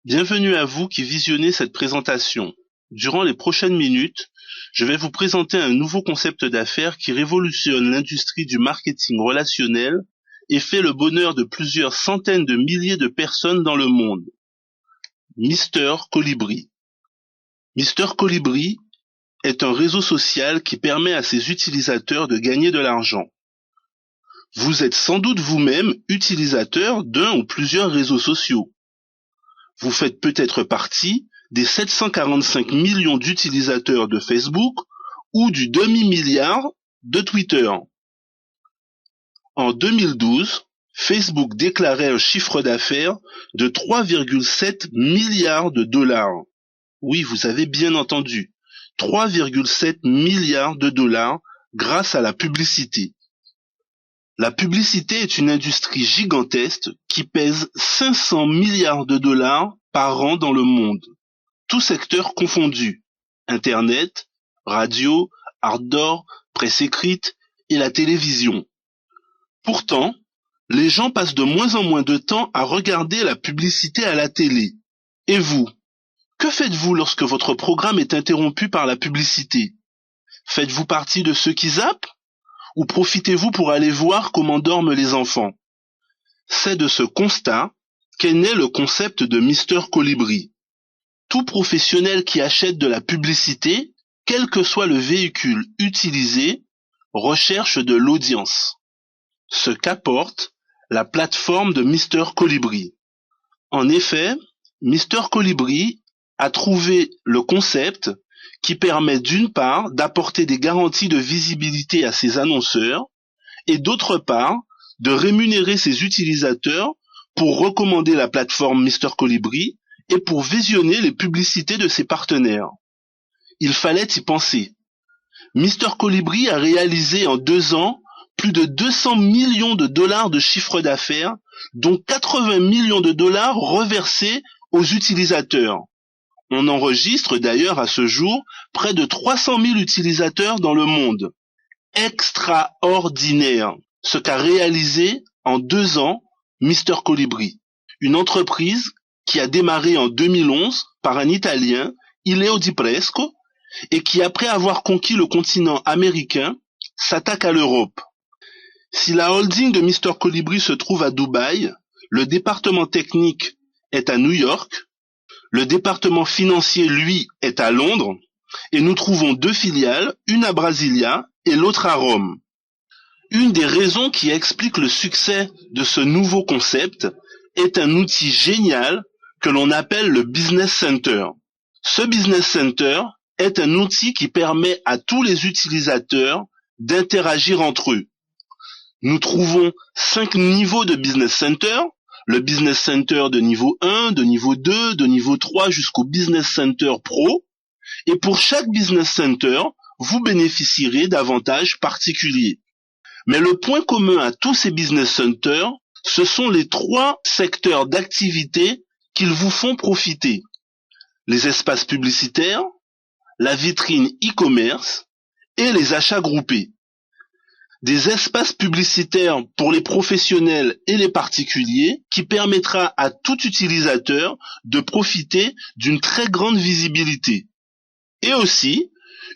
Bienvenue à vous qui visionnez cette présentation. Durant les prochaines minutes, je vais vous présenter un nouveau concept d'affaires qui révolutionne l'industrie du marketing relationnel et fait le bonheur de plusieurs centaines de milliers de personnes dans le monde. Mister Colibri. Mister Colibri est un réseau social qui permet à ses utilisateurs de gagner de l'argent. Vous êtes sans doute vous-même utilisateur d'un ou plusieurs réseaux sociaux. Vous faites peut-être partie des 745 millions d'utilisateurs de Facebook ou du demi-milliard de Twitter. En 2012, Facebook déclarait un chiffre d'affaires de 3,7 milliards de dollars. Oui, vous avez bien entendu, 3,7 milliards de dollars grâce à la publicité. La publicité est une industrie gigantesque qui pèse 500 milliards de dollars par an dans le monde, tous secteurs confondus, Internet, radio, outdoor, presse écrite et la télévision. Pourtant, les gens passent de moins en moins de temps à regarder la publicité à la télé. Et vous, que faites-vous lorsque votre programme est interrompu par la publicité? Faites-vous partie de ceux qui zappent? Ou profitez-vous pour aller voir comment dorment les enfants? C'est de ce constat qu'est né le concept de Mister Colibri. Tout professionnel qui achète de la publicité, quel que soit le véhicule utilisé, recherche de l'audience. Ce qu'apporte la plateforme de Mister Colibri. En effet, Mister Colibri a trouvé le concept qui permet d'une part d'apporter des garanties de visibilité à ses annonceurs et d'autre part de rémunérer ses utilisateurs pour recommander la plateforme Mister Colibri et pour visionner les publicités de ses partenaires. Il fallait y penser. Mister Colibri a réalisé en 2 ans plus de 200 millions de dollars de chiffre d'affaires, dont 80 millions de dollars reversés aux utilisateurs. On enregistre d'ailleurs à ce jour près de 300 000 utilisateurs dans le monde. Extraordinaire ce qu'a réalisé en 2 ans Mister Colibri, une entreprise qui a démarré en 2011 par un Italien, Ileo Di Presco, et qui après avoir conquis le continent américain, s'attaque à l'Europe. Si la holding de Mister Colibri se trouve à Dubaï, le département technique est à New York, le département financier, lui, est à Londres, et nous trouvons 2 filiales, une à Brasilia et l'autre à Rome. Une des raisons qui explique le succès de ce nouveau concept est un outil génial que l'on appelle le Business Center. Ce Business Center est un outil qui permet à tous les utilisateurs d'interagir entre eux. Nous trouvons 5 niveaux de Business Center, le Business Center de niveau 1, de niveau 2, de niveau 3 jusqu'au Business Center Pro. Et pour chaque Business Center, vous bénéficierez d'avantages particuliers. Mais le point commun à tous ces Business Centers, ce sont les 3 secteurs d'activité qu'ils vous font profiter. Les espaces publicitaires, la vitrine e-commerce et les achats groupés. Des espaces publicitaires pour les professionnels et les particuliers qui permettra à tout utilisateur de profiter d'une très grande visibilité. Et aussi,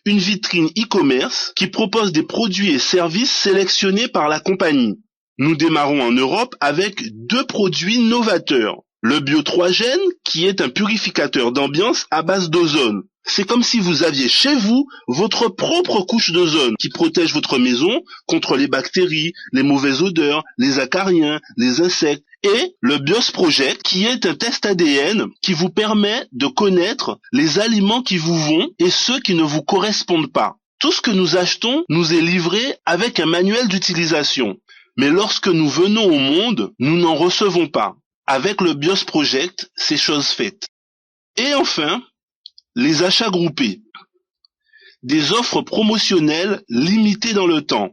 une vitrine e-commerce qui propose des produits et services sélectionnés par la compagnie. Nous démarrons en Europe avec 2 produits novateurs. Le Bio3Gène, qui est un purificateur d'ambiance à base d'ozone. C'est comme si vous aviez chez vous votre propre couche d'ozone qui protège votre maison contre les bactéries, les mauvaises odeurs, les acariens, les insectes. Et le BIOS Project, qui est un test ADN qui vous permet de connaître les aliments qui vous vont et ceux qui ne vous correspondent pas. Tout ce que nous achetons nous est livré avec un manuel d'utilisation. Mais lorsque nous venons au monde, nous n'en recevons pas. Avec le BIOS Project, c'est chose faite. Et enfin, les achats groupés. Des offres promotionnelles limitées dans le temps.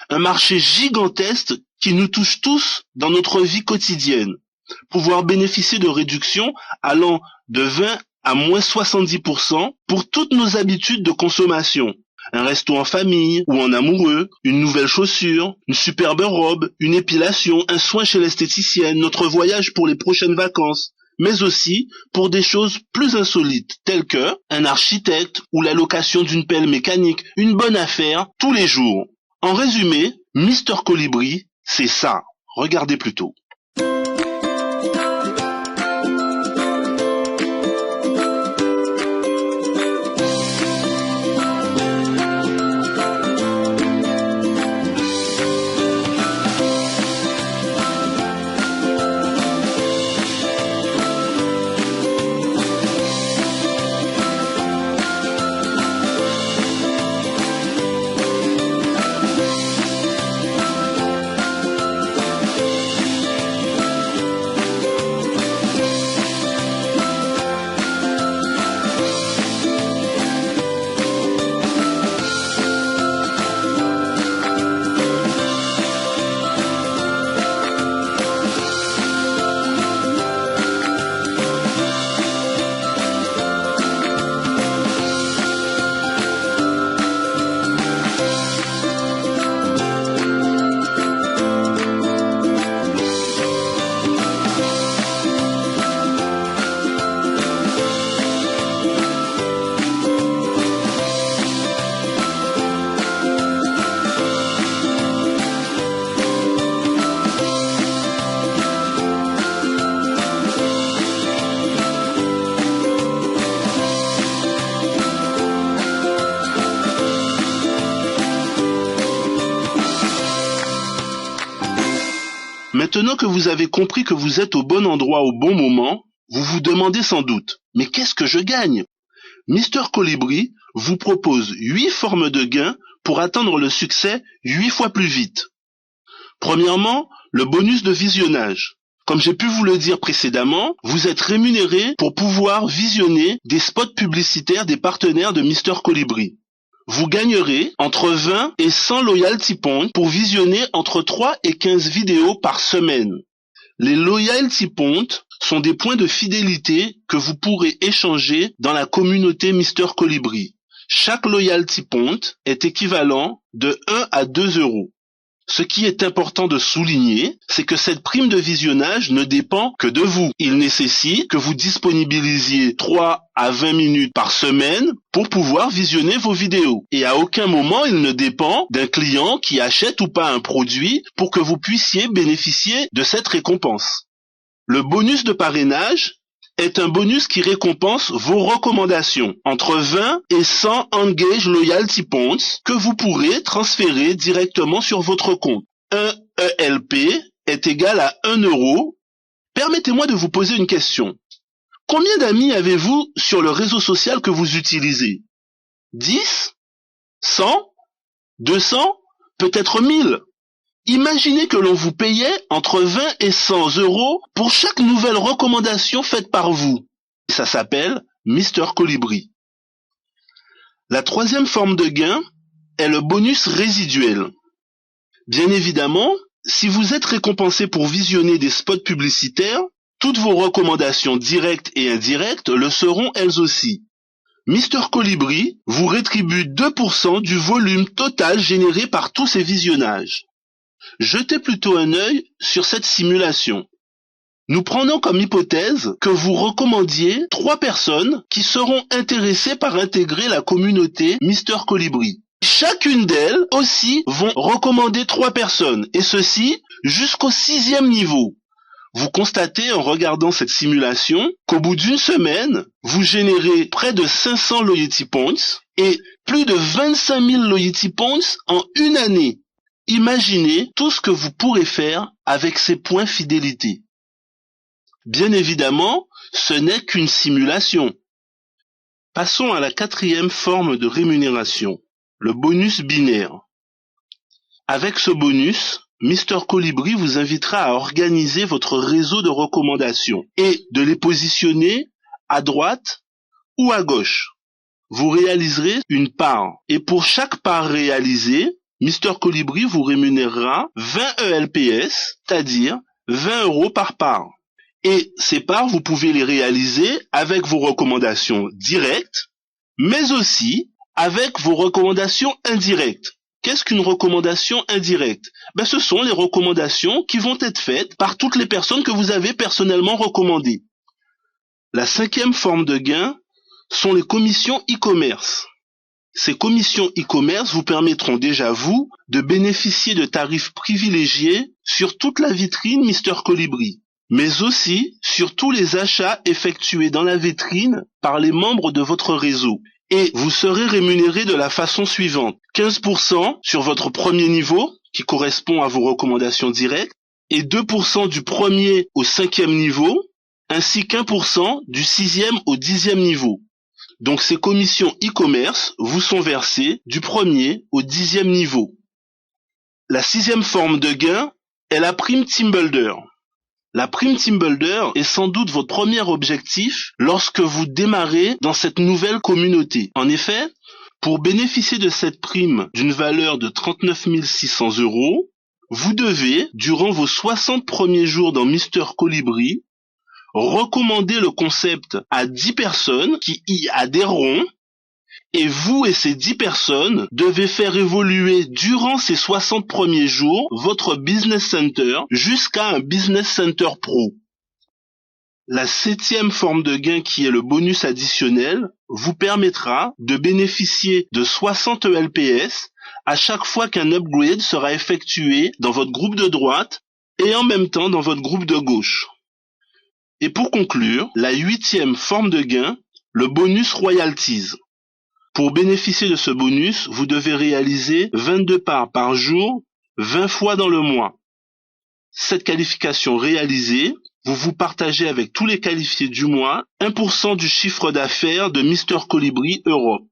Un marché gigantesque qui nous touche tous dans notre vie quotidienne. Pouvoir bénéficier de réductions allant de 20 à moins 70% pour toutes nos habitudes de consommation. Un resto en famille ou en amoureux, une nouvelle chaussure, une superbe robe, une épilation, un soin chez l'esthéticienne, notre voyage pour les prochaines vacances. mais aussi pour des choses plus insolites, telles que un architecte ou la location d'une pelle mécanique, une bonne affaire tous les jours. En résumé, Mister Colibri, c'est ça. Regardez plutôt. Maintenant que vous avez compris que vous êtes au bon endroit au bon moment, vous vous demandez sans doute, mais qu'est-ce que je gagne? Mister Colibri vous propose 8 formes de gains pour atteindre le succès 8 fois plus vite. Premièrement, le bonus de visionnage. Comme j'ai pu vous le dire précédemment, vous êtes rémunéré pour pouvoir visionner des spots publicitaires des partenaires de Mister Colibri. Vous gagnerez entre 20 et 100 loyalty points pour visionner entre 3 et 15 vidéos par semaine. Les loyalty points sont des points de fidélité que vous pourrez échanger dans la communauté Mister Colibri. Chaque loyalty point est équivalent de 1 à 2 euros. Ce qui est important de souligner, c'est que cette prime de visionnage ne dépend que de vous. Il nécessite que vous disponibilisiez 3 à 20 minutes par semaine pour pouvoir visionner vos vidéos. Et à aucun moment, il ne dépend d'un client qui achète ou pas un produit pour que vous puissiez bénéficier de cette récompense. Le bonus de parrainage est un bonus qui récompense vos recommandations, entre 20 et 100 Engage Loyalty Points que vous pourrez transférer directement sur votre compte. Un ELP est égal à 1 euro. Permettez-moi de vous poser une question. Combien d'amis avez-vous sur le réseau social que vous utilisez? 10? 100? 200? Peut-être 1000? Imaginez que l'on vous payait entre 20 et 100 euros pour chaque nouvelle recommandation faite par vous. Ça s'appelle Mister Colibri. La troisième forme de gain est le bonus résiduel. Bien évidemment, si vous êtes récompensé pour visionner des spots publicitaires, toutes vos recommandations directes et indirectes le seront elles aussi. Mister Colibri vous rétribue 2% du volume total généré par tous ces visionnages. Jetez plutôt un œil sur cette simulation. Nous prenons comme hypothèse que vous recommandiez 3 personnes qui seront intéressées par intégrer la communauté Mister Colibri. Chacune d'elles aussi vont recommander 3 personnes, et ceci jusqu'au 6e niveau. Vous constatez en regardant cette simulation qu'au bout d'une semaine, vous générez près de 500 loyalty points et plus de 25 000 loyalty points en une année. Imaginez tout ce que vous pourrez faire avec ces points fidélité. Bien évidemment, ce n'est qu'une simulation. Passons à la 4e forme de rémunération, le bonus binaire. Avec ce bonus, Mister Colibri vous invitera à organiser votre réseau de recommandations et de les positionner à droite ou à gauche. Vous réaliserez une part et pour chaque part réalisée, Mister Colibri vous rémunérera 20 ELPS, c'est-à-dire 20 euros par part. Et ces parts, vous pouvez les réaliser avec vos recommandations directes, mais aussi avec vos recommandations indirectes. Qu'est-ce qu'une recommandation indirecte? Ce sont les recommandations qui vont être faites par toutes les personnes que vous avez personnellement recommandées. La cinquième forme de gain sont les commissions e-commerce. Ces commissions e-commerce vous permettront déjà, vous, de bénéficier de tarifs privilégiés sur toute la vitrine Mister Colibri, mais aussi sur tous les achats effectués dans la vitrine par les membres de votre réseau. Et vous serez rémunéré de la façon suivante. 15% sur votre premier niveau, qui correspond à vos recommandations directes, et 2% du premier au 5e niveau, ainsi qu'1% du 6e au 10e niveau. Donc ces commissions e-commerce vous sont versées du 1er au 10e niveau. La 6e forme de gain est la prime Team Builder. La prime Team Builder est sans doute votre premier objectif lorsque vous démarrez dans cette nouvelle communauté. En effet, pour bénéficier de cette prime d'une valeur de 39 600 €, vous devez, durant vos 60 premiers jours dans Mister Colibri, recommander le concept à 10 personnes qui y adhéreront, et vous et ces 10 personnes devez faire évoluer durant ces 60 premiers jours votre Business Center jusqu'à un Business Center Pro. La 7e forme de gain, qui est le bonus additionnel, vous permettra de bénéficier de 60 ELPS à chaque fois qu'un upgrade sera effectué dans votre groupe de droite et en même temps dans votre groupe de gauche. Et pour conclure, la 8e forme de gain, le bonus Royalties. Pour bénéficier de ce bonus, vous devez réaliser 22 parts par jour, 20 fois dans le mois. Cette qualification réalisée, vous partagez avec tous les qualifiés du mois 1% du chiffre d'affaires de Mister Colibri Europe.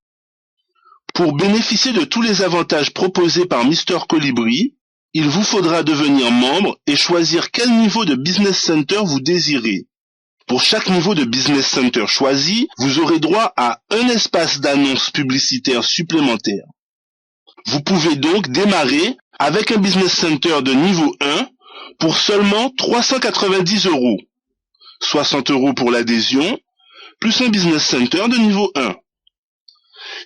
Pour bénéficier de tous les avantages proposés par Mister Colibri, il vous faudra devenir membre et choisir quel niveau de Business Center vous désirez. Pour chaque niveau de Business Center choisi, vous aurez droit à un espace d'annonce publicitaire supplémentaire. Vous pouvez donc démarrer avec un Business Center de niveau 1 pour seulement 390 €, 60 € pour l'adhésion, plus un Business Center de niveau 1.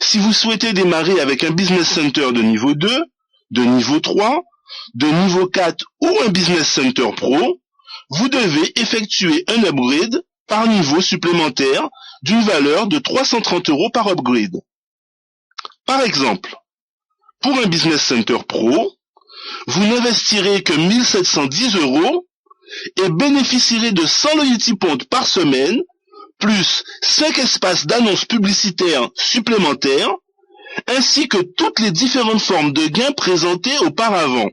Si vous souhaitez démarrer avec un Business Center de niveau 2, de niveau 3, de niveau 4 ou un Business Center Pro, vous devez effectuer un upgrade par niveau supplémentaire d'une valeur de 330 € par upgrade. Par exemple, pour un Business Center Pro, vous n'investirez que 1710 € et bénéficierez de 100 loyalty points par semaine, plus 5 espaces d'annonces publicitaires supplémentaires, ainsi que toutes les différentes formes de gains présentées auparavant.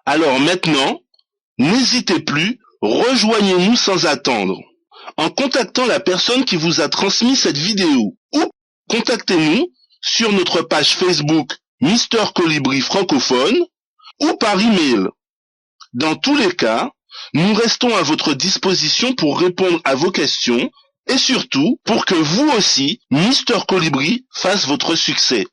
Alors maintenant, n'hésitez plus, rejoignez-nous sans attendre, en contactant la personne qui vous a transmis cette vidéo, ou contactez-nous sur notre page Facebook Mister Colibri francophone ou par email. Dans tous les cas, nous restons à votre disposition pour répondre à vos questions et surtout pour que vous aussi, Mister Colibri, fasse votre succès.